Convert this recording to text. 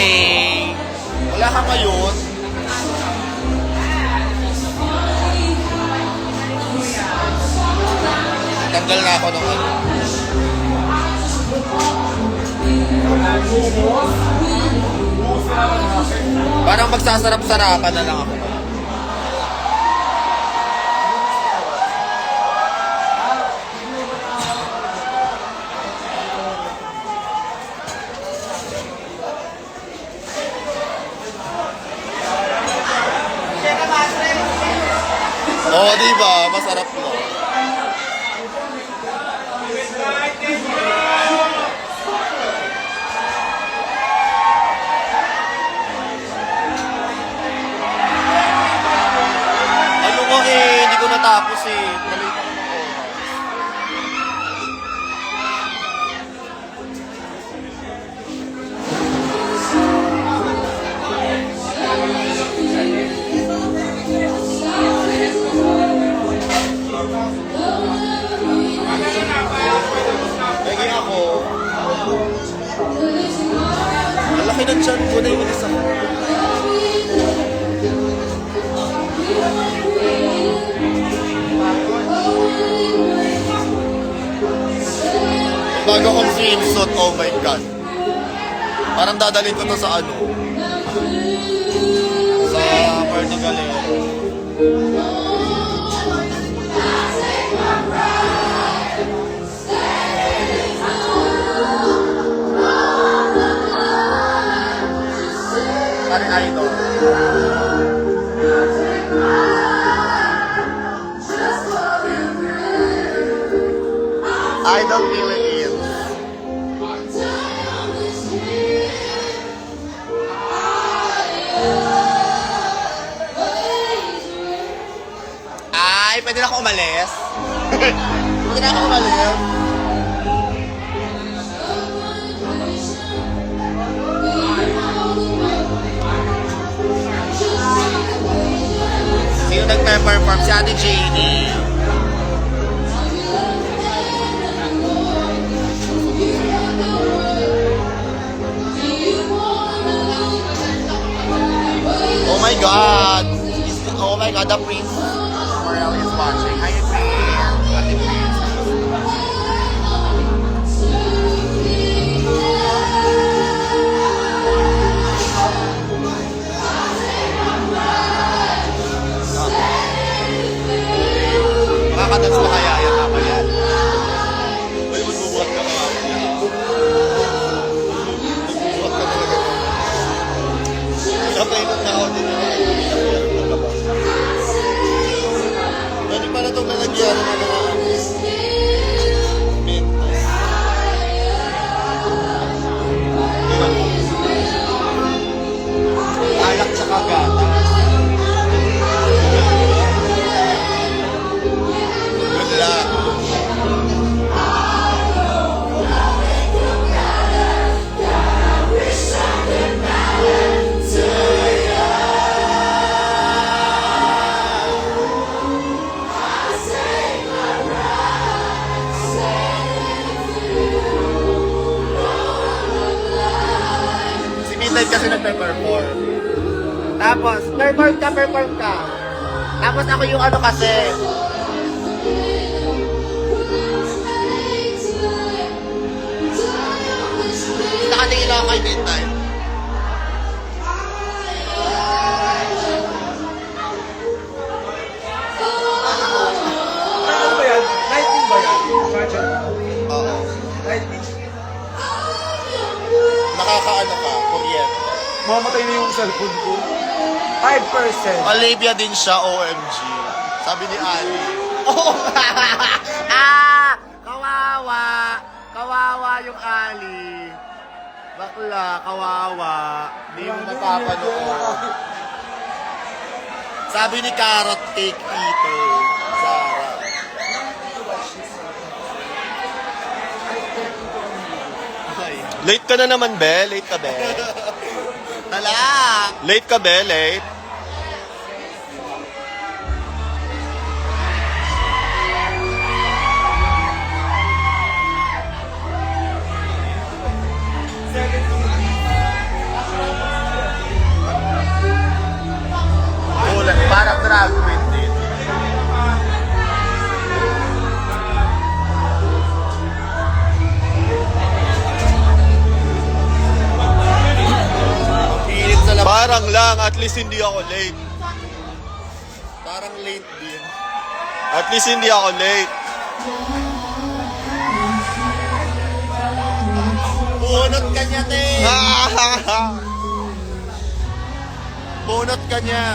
Ray. Wala ka ngayon. Tanggal na ako ng ano. Parang magsasarap-sarapan na lang ako. Oo, diba? Masarap na. Ano ko hindi ko natapos Tuloy pa naman ako. Lagi ako. Malaki ng tiyan ko na yung isa ko. Bago kong swimsuit, oh my God. Parang dadalhin ko to sa ano? Sa Puerto Galera. Pare idol. Idol Philippines. Ay, pwede na ako umalis? Pwede na ako umalis? Sino nagpe-perform? Si Ate Janie. Oh my God! Oh my God, the Prince Morel is watching. Hi, Prince! Ate Prince. Makakadans ba kaya yan? Tama yan. Uy, magbubuhat ka ba? Magbubuhat ka talaga. Napainom na ako din. Pwede pala itong lalagyan ng mga mintas. Alak tsaka gata. Good luck. Si Midnight kasi nagpe-perform. Tapos, perform ka. Tapos ako yung ano kasi, nakatingin lang ako kay Midnight. Ano ba yan? Lightning ba yan? Imagine. Oo. Lightning. Nakakaano ka, kuryente. Mamatay na yung cellphone ko. 5%. Olivia din siya, OMG. Sabi ni Ali. Kawawa. Kawawa yung Ali. Bakla, kawawa. Hindi mo napapanood. Sabi ni Carrot Take Ito. Sarah. Ay. Late ka na naman, Be. Late ka, Be. Tala! Late ka, Be. Late. Parang lang, at least hindi ako late. Parang late din. At least hindi ako late. Bunot ka niya, te! Ah! Bunot ka niya.